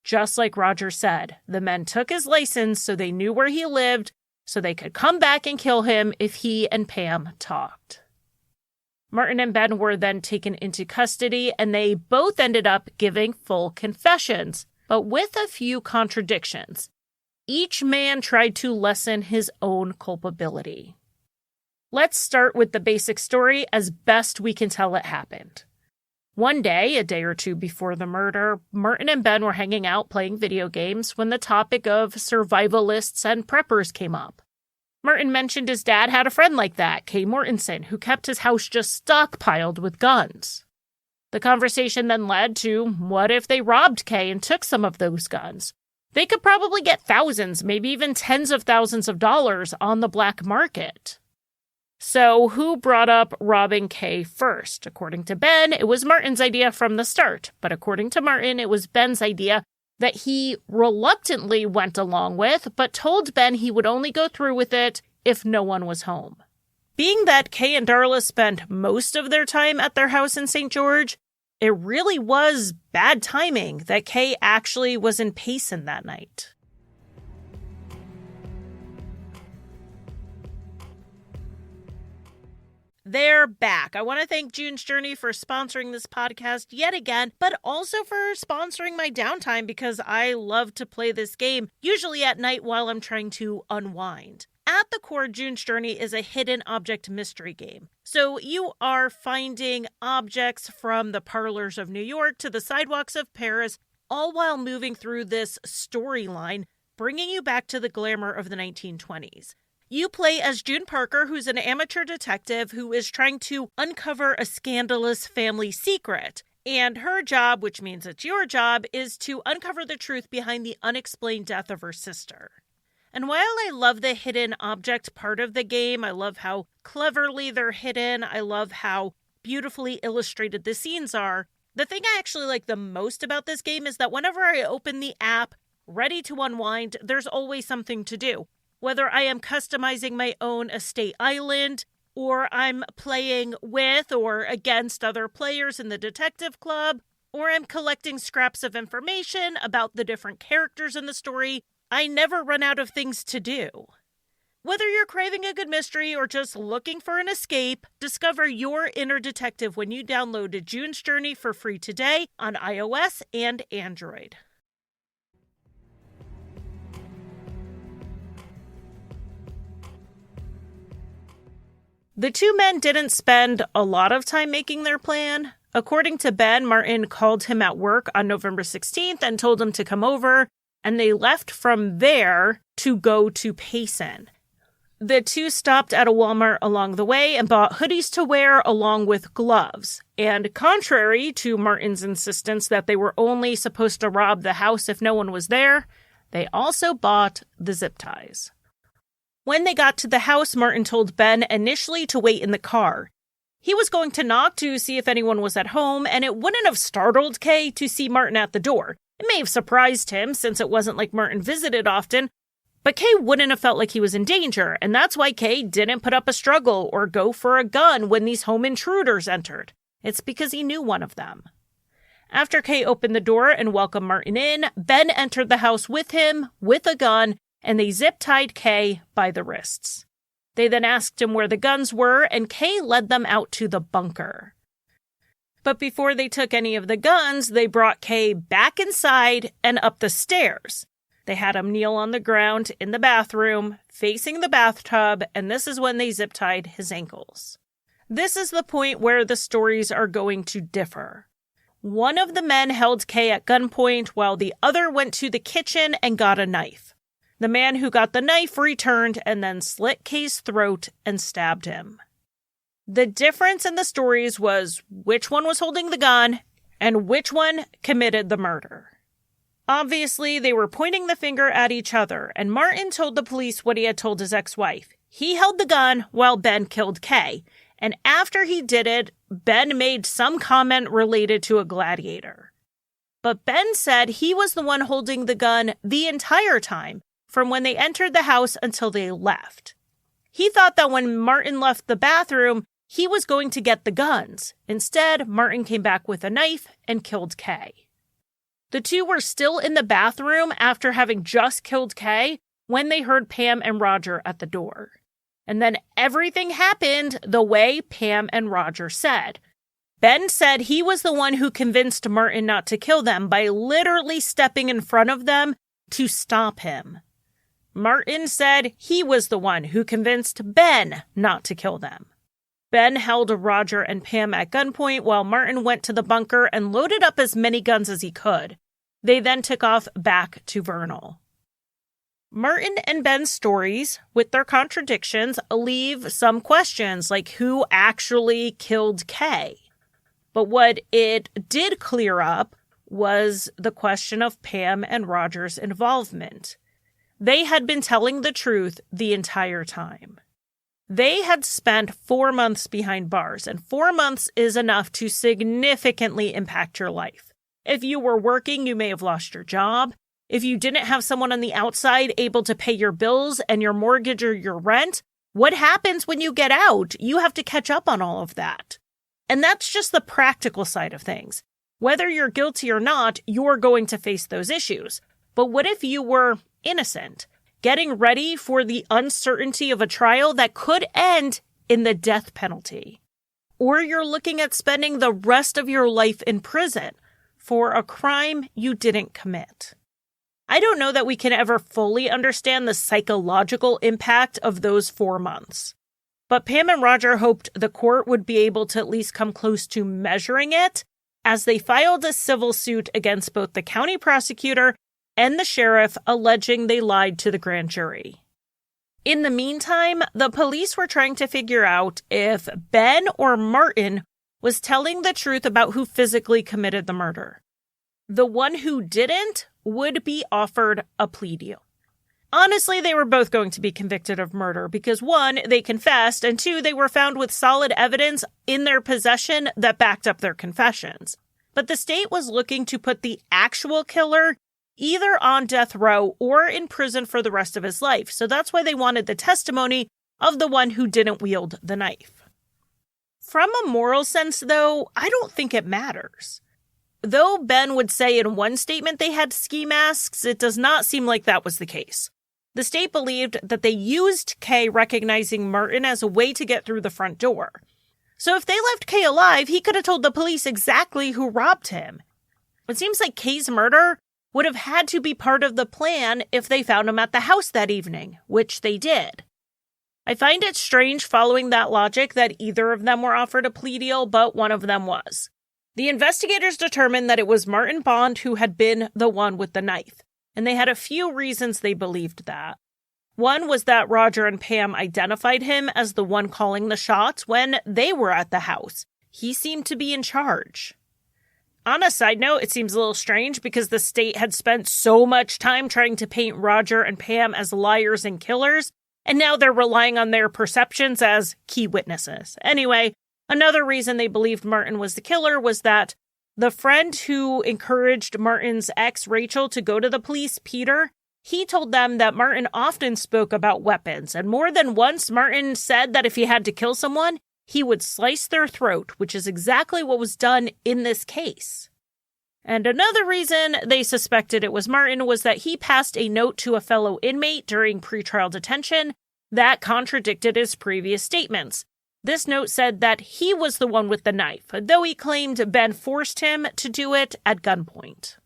Just like Roger said, the men took his license so they knew where he lived, so they could come back and kill him if he and Pam talked. Martin and Ben were then taken into custody, and they both ended up giving full confessions, but with a few contradictions. Each man tried to lessen his own culpability. Let's start with the basic story as best we can tell it happened. One day, a day or two before the murder, Martin and Ben were hanging out playing video games when the topic of survivalists and preppers came up. Martin mentioned his dad had a friend like that, Kay Mortensen, who kept his house just stockpiled with guns. The conversation then led to, what if they robbed Kay and took some of those guns? They could probably get thousands, maybe even tens of thousands of dollars on the black market. So who brought up robbing Kay first? According to Ben, it was Martin's idea from the start. But according to Martin, it was Ben's idea that he reluctantly went along with, but told Ben he would only go through with it if no one was home. Being that Kay and Darla spent most of their time at their house in St. George, it really was bad timing that Kay actually was in Payson that night. They're back. I want to thank June's Journey for sponsoring this podcast yet again, but also for sponsoring my downtime because I love to play this game, usually at night while I'm trying to unwind. At the core, June's Journey is a hidden object mystery game. So you are finding objects from the parlors of New York to the sidewalks of Paris, all while moving through this storyline, bringing you back to the glamour of the 1920s. You play as June Parker, who's an amateur detective who is trying to uncover a scandalous family secret. And her job, which means it's your job, is to uncover the truth behind the unexplained death of her sister. And while I love the hidden object part of the game, I love how cleverly they're hidden, I love how beautifully illustrated the scenes are, the thing I actually like the most about this game is that whenever I open the app, ready to unwind, there's always something to do. Whether I am customizing my own estate island, or I'm playing with or against other players in the detective club, or I'm collecting scraps of information about the different characters in the story, I never run out of things to do. Whether you're craving a good mystery or just looking for an escape, discover your inner detective when you download June's Journey for free today on iOS and Android. The two men didn't spend a lot of time making their plan. According to Ben, Martin called him at work on November 16th and told him to come over, and they left from there to go to Payson. The two stopped at a Walmart along the way and bought hoodies to wear along with gloves. And contrary to Martin's insistence that they were only supposed to rob the house if no one was there, they also bought the zip ties. When they got to the house, Martin told Ben initially to wait in the car. He was going to knock to see if anyone was at home, and it wouldn't have startled Kay to see Martin at the door. It may have surprised him, since it wasn't like Martin visited often, but Kay wouldn't have felt like he was in danger, and that's why Kay didn't put up a struggle or go for a gun when these home intruders entered. It's because he knew one of them. After Kay opened the door and welcomed Martin in, Ben entered the house with him, with a gun, and they zip-tied Kay by the wrists. They then asked him where the guns were, and Kay led them out to the bunker. But before they took any of the guns, they brought Kay back inside and up the stairs. They had him kneel on the ground in the bathroom, facing the bathtub, and this is when they zip-tied his ankles. This is the point where the stories are going to differ. One of the men held Kay at gunpoint, while the other went to the kitchen and got a knife. The man who got the knife returned and then slit Kay's throat and stabbed him. The difference in the stories was which one was holding the gun and which one committed the murder. Obviously, they were pointing the finger at each other, and Martin told the police what he had told his ex-wife. He held the gun while Ben killed Kay, and after he did it, Ben made some comment related to a gladiator. But Ben said he was the one holding the gun the entire time, from when they entered the house until they left. He thought that when Martin left the bathroom, he was going to get the guns. Instead, Martin came back with a knife and killed Kay. The two were still in the bathroom after having just killed Kay when they heard Pam and Roger at the door. And then everything happened the way Pam and Roger said. Ben said he was the one who convinced Martin not to kill them by literally stepping in front of them to stop him. Martin said he was the one who convinced Ben not to kill them. Ben held Roger and Pam at gunpoint while Martin went to the bunker and loaded up as many guns as he could. They then took off back to Vernal. Martin and Ben's stories, with their contradictions, leave some questions like who actually killed Kay. But what it did clear up was the question of Pam and Roger's involvement. They had been telling the truth the entire time. They had spent 4 months behind bars, and 4 months is enough to significantly impact your life. If you were working, you may have lost your job. If you didn't have someone on the outside able to pay your bills and your mortgage or your rent, what happens when you get out? You have to catch up on all of that. And that's just the practical side of things. Whether you're guilty or not, you're going to face those issues. But what if you were innocent, getting ready for the uncertainty of a trial that could end in the death penalty? Or you're looking at spending the rest of your life in prison for a crime you didn't commit. I don't know that we can ever fully understand the psychological impact of those 4 months. But Pam and Roger hoped the court would be able to at least come close to measuring it as they filed a civil suit against both the county prosecutor and the sheriff, alleging they lied to the grand jury. In the meantime, the police were trying to figure out if Ben or Martin was telling the truth about who physically committed the murder. The one who didn't would be offered a plea deal. Honestly, they were both going to be convicted of murder because 1, they confessed, and 2, they were found with solid evidence in their possession that backed up their confessions. But the state was looking to put the actual killer either on death row or in prison for the rest of his life, so that's why they wanted the testimony of the one who didn't wield the knife. From a moral sense, though, I don't think it matters. Though Ben would say in one statement they had ski masks, it does not seem like that was the case. The state believed that they used Kay recognizing Martin as a way to get through the front door. So if they left Kay alive, he could have told the police exactly who robbed him. It seems like Kay's murder would have had to be part of the plan if they found him at the house that evening, which they did. I find it strange following that logic that either of them were offered a plea deal, but one of them was. The investigators determined that it was Martin Bond who had been the one with the knife, and they had a few reasons they believed that. One was that Roger and Pam identified him as the one calling the shots when they were at the house. He seemed to be in charge. On a side note, it seems a little strange because the state had spent so much time trying to paint Roger and Pam as liars and killers, and now they're relying on their perceptions as key witnesses. Anyway, another reason they believed Martin was the killer was that the friend who encouraged Martin's ex, Rachel, to go to the police, Peter, he told them that Martin often spoke about weapons, and more than once Martin said that if he had to kill someone, he would slice their throat, which is exactly what was done in this case. And another reason they suspected it was Martin was that he passed a note to a fellow inmate during pretrial detention that contradicted his previous statements. This note said that he was the one with the knife, though he claimed Ben forced him to do it at gunpoint.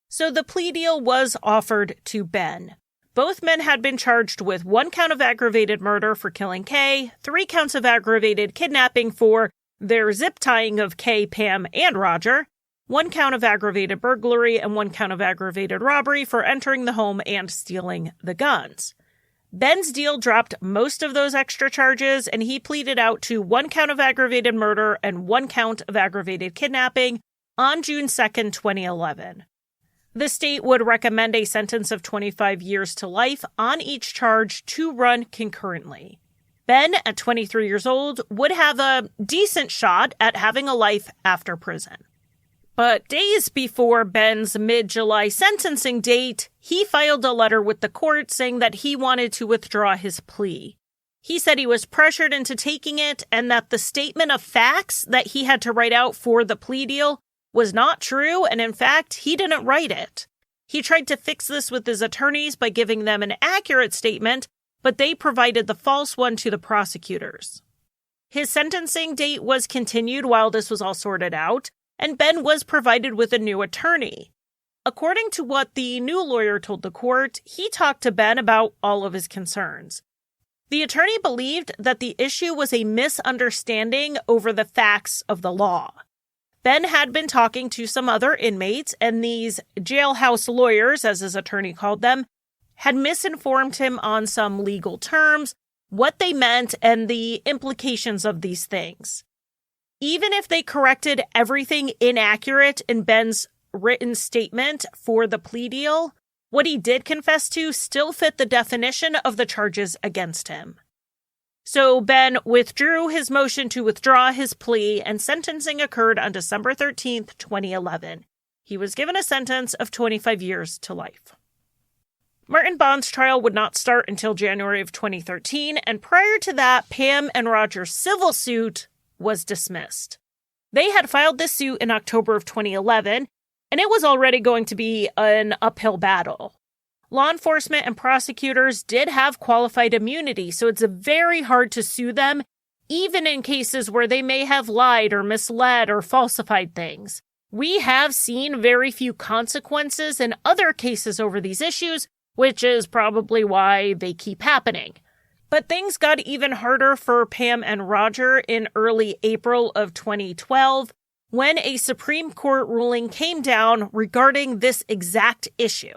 So the plea deal was offered to Ben. Both men had been charged with 1 count of aggravated murder for killing Kay, 3 counts of aggravated kidnapping for their zip tying of Kay, Pam, and Roger, 1 count of aggravated burglary, and 1 count of aggravated robbery for entering the home and stealing the guns. Ben's deal dropped most of those extra charges, and he pleaded out to 1 count of aggravated murder and 1 count of aggravated kidnapping on June 2nd, 2011. The state would recommend a sentence of 25 years to life on each charge to run concurrently. Ben, at 23 years old, would have a decent shot at having a life after prison. But days before Ben's mid-July sentencing date, he filed a letter with the court saying that he wanted to withdraw his plea. He said he was pressured into taking it and that the statement of facts that he had to write out for the plea deal was not true, and in fact, he didn't write it. He tried to fix this with his attorneys by giving them an accurate statement, but they provided the false one to the prosecutors. His sentencing date was continued while this was all sorted out, and Ben was provided with a new attorney. According to what the new lawyer told the court, he talked to Ben about all of his concerns. The attorney believed that the issue was a misunderstanding over the facts of the law. Ben had been talking to some other inmates, and these jailhouse lawyers, as his attorney called them, had misinformed him on some legal terms, what they meant, and the implications of these things. Even if they corrected everything inaccurate in Ben's written statement for the plea deal, what he did confess to still fit the definition of the charges against him. So Ben withdrew his motion to withdraw his plea, and sentencing occurred on December 13th, 2011. He was given a sentence of 25 years to life. Martin Bond's trial would not start until January of 2013, and prior to that, Pam and Roger's civil suit was dismissed. They had filed this suit in October of 2011, and it was already going to be an uphill battle. Law enforcement and prosecutors did have qualified immunity, so it's very hard to sue them, even in cases where they may have lied or misled or falsified things. We have seen very few consequences in other cases over these issues, which is probably why they keep happening. But things got even harder for Pam and Roger in early April of 2012, when a Supreme Court ruling came down regarding this exact issue.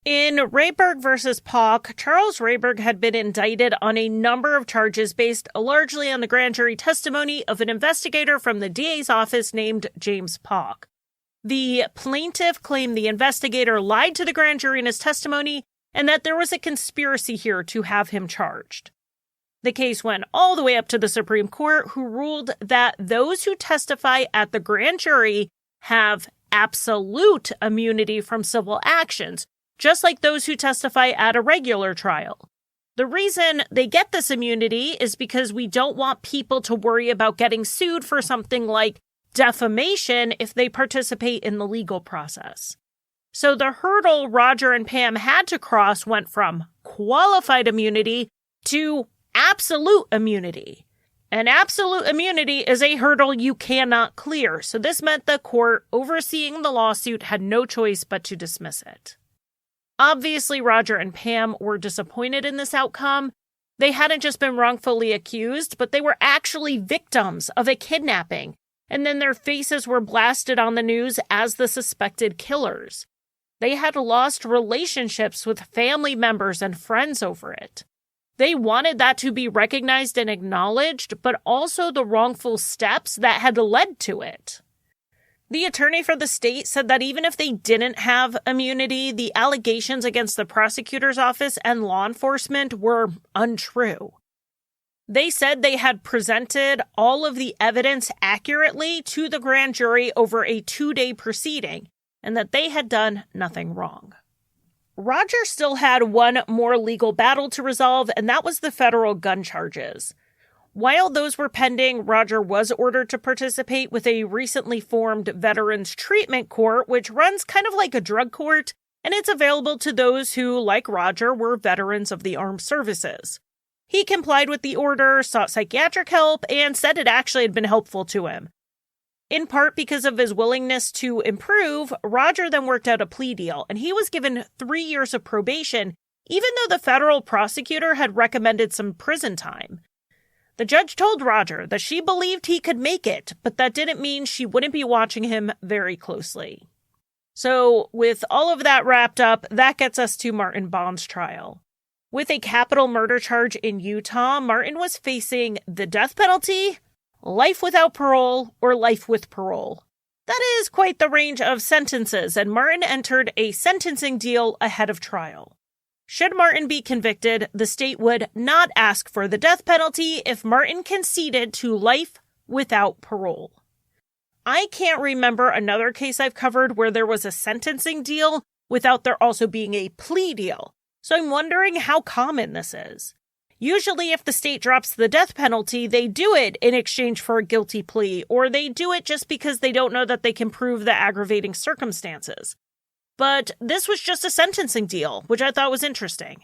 In Rayburg versus Pauk, Charles Rayburg had been indicted on a number of charges based largely on the grand jury testimony of an investigator from the DA's office named James Pauk. The plaintiff claimed the investigator lied to the grand jury in his testimony and that there was a conspiracy here to have him charged. The case went all the way up to the Supreme Court, who ruled that those who testify at the grand jury have absolute immunity from civil actions, just like those who testify at a regular trial. The reason they get this immunity is because we don't want people to worry about getting sued for something like defamation if they participate in the legal process. So the hurdle Roger and Pam had to cross went from qualified immunity to absolute immunity. And absolute immunity is a hurdle you cannot clear. So this meant the court overseeing the lawsuit had no choice but to dismiss it. Obviously, Roger and Pam were disappointed in this outcome. They hadn't just been wrongfully accused, but they were actually victims of a kidnapping. And then their faces were blasted on the news as the suspected killers. They had lost relationships with family members and friends over it. They wanted that to be recognized and acknowledged, but also the wrongful steps that had led to it. The attorney for the state said that even if they didn't have immunity, the allegations against the prosecutor's office and law enforcement were untrue. They said they had presented all of the evidence accurately to the grand jury over a 2-day proceeding, and that they had done nothing wrong. Roger still had one more legal battle to resolve, and that was the federal gun charges. While those were pending, Roger was ordered to participate with a recently formed Veterans Treatment Court, which runs kind of like a drug court, and it's available to those who, like Roger, were veterans of the armed services. He complied with the order, sought psychiatric help, and said it actually had been helpful to him. In part because of his willingness to improve, Roger then worked out a plea deal, and he was given 3 years of probation, even though the federal prosecutor had recommended some prison time. The judge told Roger that she believed he could make it, but that didn't mean she wouldn't be watching him very closely. So, with all of that wrapped up, that gets us to Martin Bond's trial. With a capital murder charge in Utah, Martin was facing the death penalty, life without parole, or life with parole. That is quite the range of sentences, and Martin entered a sentencing deal ahead of trial. Should Martin be convicted, the state would not ask for the death penalty if Martin conceded to life without parole. I can't remember another case I've covered where there was a sentencing deal without there also being a plea deal, so I'm wondering how common this is. Usually, if the state drops the death penalty, they do it in exchange for a guilty plea, or they do it just because they don't know that they can prove the aggravating circumstances. But this was just a sentencing deal, which I thought was interesting.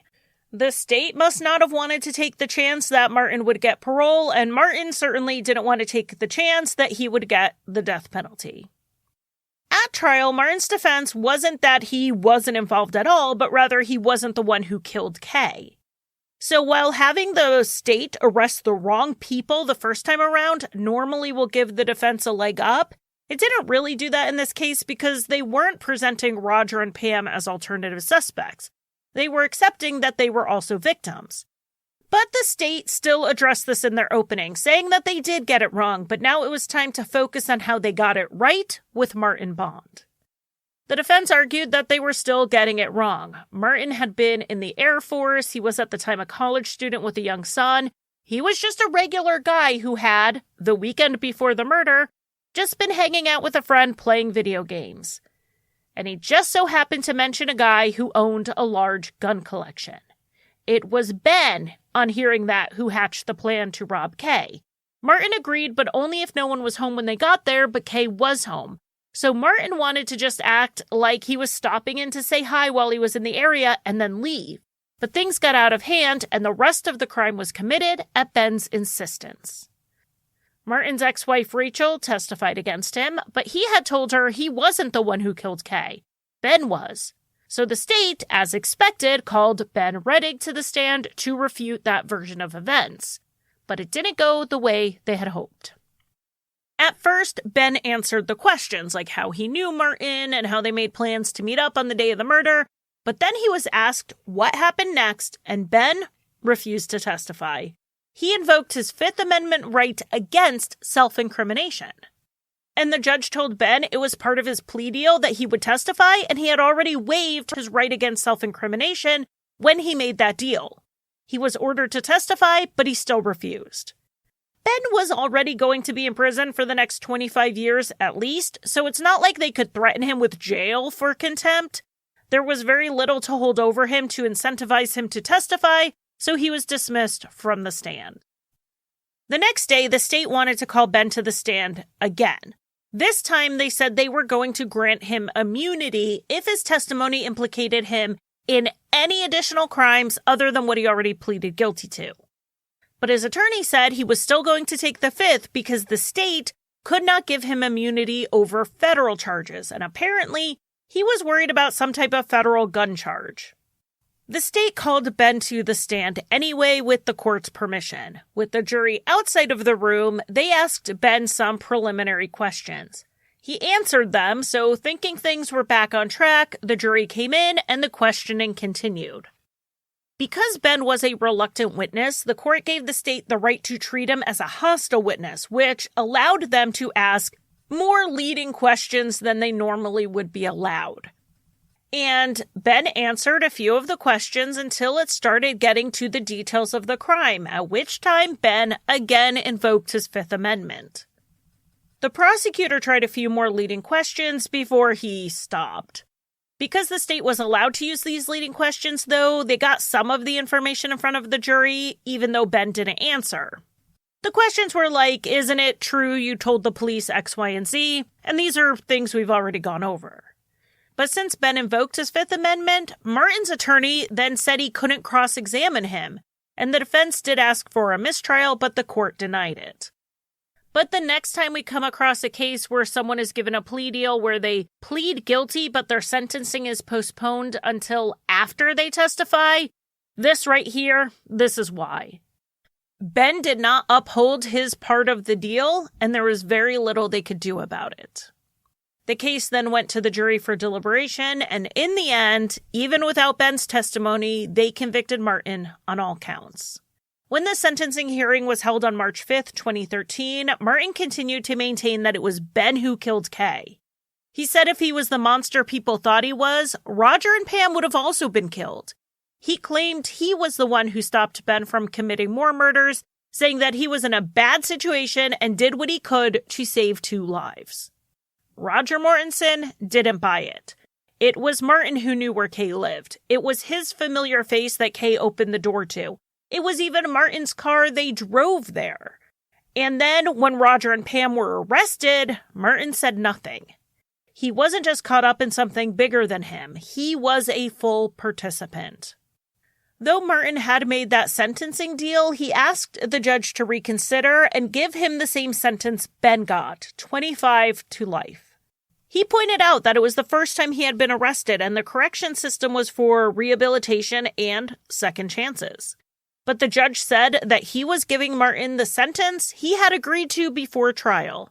The state must not have wanted to take the chance that Martin would get parole, and Martin certainly didn't want to take the chance that he would get the death penalty. At trial, Martin's defense wasn't that he wasn't involved at all, but rather he wasn't the one who killed Kay. So while having the state arrest the wrong people the first time around normally will give the defense a leg up, it didn't really do that in this case because they weren't presenting Roger and Pam as alternative suspects. They were accepting that they were also victims. But the state still addressed this in their opening, saying that they did get it wrong, but now it was time to focus on how they got it right with Martin Bond. The defense argued that they were still getting it wrong. Martin had been in the Air Force. He was at the time a college student with a young son. He was just a regular guy who had, the weekend before the murder, just been hanging out with a friend playing video games. And he just so happened to mention a guy who owned a large gun collection. It was Ben, on hearing that, who hatched the plan to rob Kay. Martin agreed, but only if no one was home when they got there, but Kay was home. So Martin wanted to just act like he was stopping in to say hi while he was in the area and then leave. But things got out of hand, and the rest of the crime was committed at Ben's insistence. Martin's ex-wife Rachel testified against him, but he had told her he wasn't the one who killed Kay. Ben was. So the state, as expected, called Ben Reddig to the stand to refute that version of events. But it didn't go the way they had hoped. At first, Ben answered the questions, like how he knew Martin and how they made plans to meet up on the day of the murder, But then he was asked what happened next, and Ben refused to testify. He invoked his Fifth Amendment right against self-incrimination. And the judge told Ben it was part of his plea deal that he would testify, and he had already waived his right against self-incrimination when he made that deal. He was ordered to testify, but he still refused. Ben was already going to be in prison for the next 25 years at least, so it's not like they could threaten him with jail for contempt. There was very little to hold over him to incentivize him to testify, so he was dismissed from the stand. The next day, the state wanted to call Ben to the stand again. This time, they said they were going to grant him immunity if his testimony implicated him in any additional crimes other than what he already pleaded guilty to. But his attorney said he was still going to take the fifth because the state could not give him immunity over federal charges, and apparently he was worried about some type of federal gun charge. The state called Ben to the stand anyway with the court's permission. With the jury outside of the room, they asked Ben some preliminary questions. He answered them, so thinking things were back on track, the jury came in and the questioning continued. Because Ben was a reluctant witness, the court gave the state the right to treat him as a hostile witness, which allowed them to ask more leading questions than they normally would be allowed. And Ben answered a few of the questions until it started getting to the details of the crime, at which time Ben again invoked his Fifth Amendment. The prosecutor tried a few more leading questions before he stopped. Because the state was allowed to use these leading questions, though, they got some of the information in front of the jury, even though Ben didn't answer. The questions were like, isn't it true you told the police X, Y, and Z? And these are things we've already gone over. But since Ben invoked his Fifth Amendment, Martin's attorney then said he couldn't cross-examine him, and the defense did ask for a mistrial, but the court denied it. But the next time we come across a case where someone is given a plea deal where they plead guilty, but their sentencing is postponed until after they testify, this right here, this is why. Ben did not uphold his part of the deal, and there was very little they could do about it. The case then went to the jury for deliberation, and in the end, even without Ben's testimony, they convicted Martin on all counts. When the sentencing hearing was held on March 5th, 2013, Martin continued to maintain that it was Ben who killed Kay. He said if he was the monster people thought he was, Roger and Pam would have also been killed. He claimed he was the one who stopped Ben from committing more murders, saying that he was in a bad situation and did what he could to save 2 lives. Roger Mortensen didn't buy it. It was Martin who knew where Kay lived. It was his familiar face that Kay opened the door to. It was even Martin's car they drove there. And then when Roger and Pam were arrested, Martin said nothing. He wasn't just caught up in something bigger than him. He was a full participant. Though Martin had made that sentencing deal, he asked the judge to reconsider and give him the same sentence Ben got, 25 to life. He pointed out that it was the first time he had been arrested and the correction system was for rehabilitation and second chances. But the judge said that he was giving Martin the sentence he had agreed to before trial.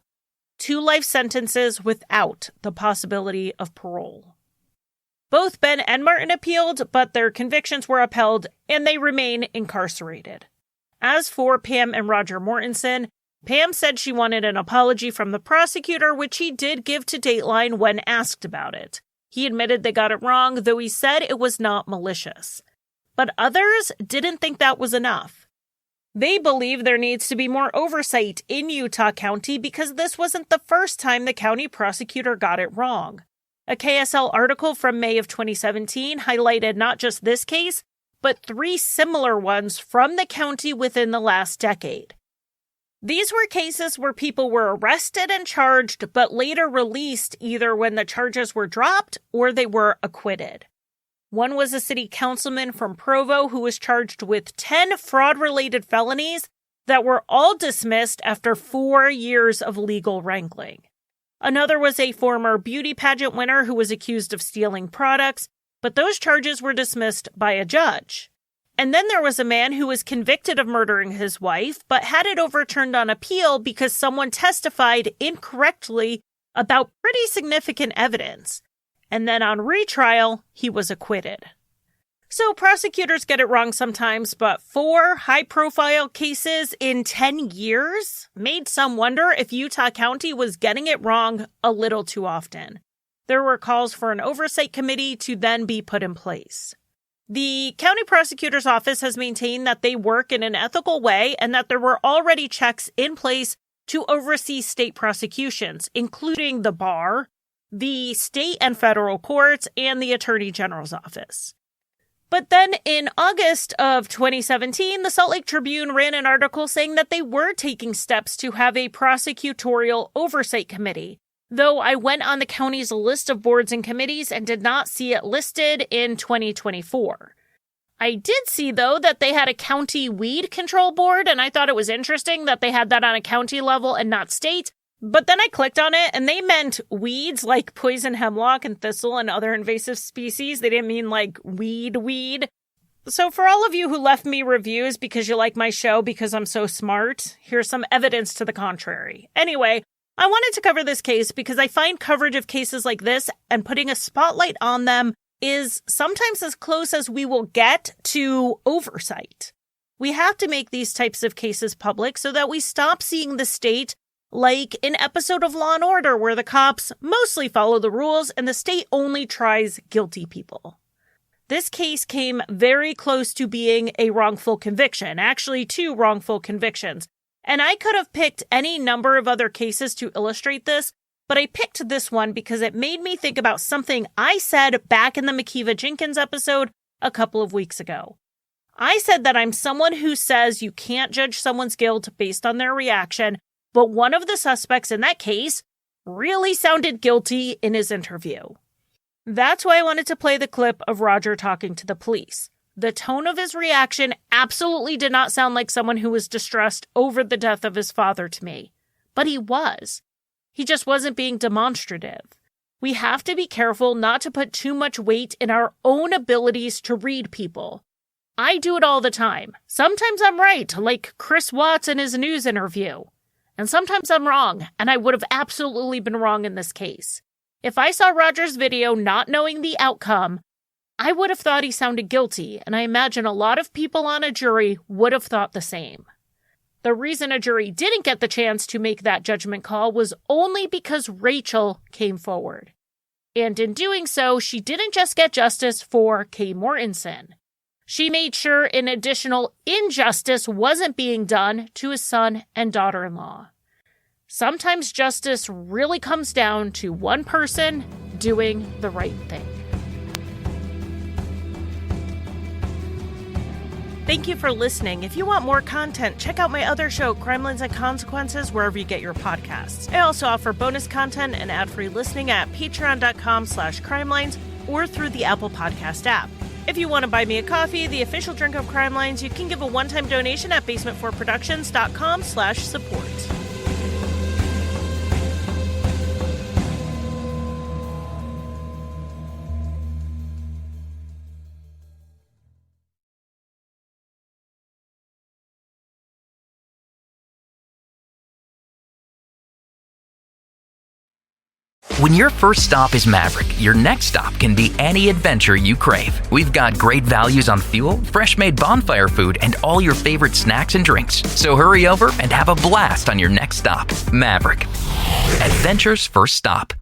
2 life sentences without the possibility of parole. Both Ben and Martin appealed, but their convictions were upheld and they remain incarcerated. As for Pam and Roger Mortensen, Pam said she wanted an apology from the prosecutor, which he did give to Dateline when asked about it. He admitted they got it wrong, though he said it was not malicious. But others didn't think that was enough. They believe there needs to be more oversight in Utah County because this wasn't the first time the county prosecutor got it wrong. A KSL article from May of 2017 highlighted not just this case, but 3 similar ones from the county within the last decade. These were cases where people were arrested and charged, but later released either when the charges were dropped or they were acquitted. One was a city councilman from Provo who was charged with 10 fraud-related felonies that were all dismissed after 4 years of legal wrangling. Another was a former beauty pageant winner who was accused of stealing products, but those charges were dismissed by a judge. And then there was a man who was convicted of murdering his wife, but had it overturned on appeal because someone testified incorrectly about pretty significant evidence. and then on retrial, he was acquitted. So prosecutors get it wrong sometimes, but 4 high-profile cases in 10 years made some wonder if Utah County was getting it wrong a little too often. There were calls for an oversight committee to then be put in place. The county prosecutor's office has maintained that they work in an ethical way and that there were already checks in place to oversee state prosecutions, including the bar, the state and federal courts, and the Attorney General's office. But then in August of 2017, the Salt Lake Tribune ran an article saying that they were taking steps to have a prosecutorial oversight committee, though I went on the county's list of boards and committees and did not see it listed in 2024. I did see, though, that they had a county weed control board, and I thought it was interesting that they had that on a county level and not state. But then I clicked on it, and they meant weeds like poison hemlock and thistle and other invasive species. They didn't mean like weed. So for all of you who left me reviews because you like my show because I'm so smart, here's some evidence to the contrary. Anyway, I wanted to cover this case because I find coverage of cases like this and putting a spotlight on them is sometimes as close as we will get to oversight. We have to make these types of cases public so that we stop seeing the state like an episode of Law & Order where the cops mostly follow the rules and the state only tries guilty people. This case came very close to being a wrongful conviction, actually 2 wrongful convictions. And I could have picked any number of other cases to illustrate this, but I picked this one because it made me think about something I said back in the McKeeva Jenkins episode a couple of weeks ago. I said that I'm someone who says you can't judge someone's guilt based on their reaction, but one of the suspects in that case really sounded guilty in his interview. That's why I wanted to play the clip of Roger talking to the police. The tone of his reaction absolutely did not sound like someone who was distressed over the death of his father to me. But he was. He just wasn't being demonstrative. We have to be careful not to put too much weight in our own abilities to read people. I do it all the time. Sometimes I'm right, like Chris Watts in his news interview. And sometimes I'm wrong, and I would have absolutely been wrong in this case. If I saw Roger's video not knowing the outcome, I would have thought he sounded guilty, and I imagine a lot of people on a jury would have thought the same. The reason a jury didn't get the chance to make that judgment call was only because Rachel came forward. And in doing so, she didn't just get justice for Kay Mortensen. She made sure an additional injustice wasn't being done to his son and daughter-in-law. Sometimes justice really comes down to one person doing the right thing. Thank you for listening. If you want more content, check out my other show, Crimelines and Consequences, wherever you get your podcasts. I also offer bonus content and ad-free listening at patreon.com/crimelines or through the Apple Podcast app. If you want to buy me a coffee, the official drink of Crimelines, you can give a one-time donation at basement4productions.com/support. When your first stop is Maverick, your next stop can be any adventure you crave. We've got great values on fuel, fresh-made bonfire food, and all your favorite snacks and drinks. So hurry over and have a blast on your next stop. Maverick. Adventure's first stop.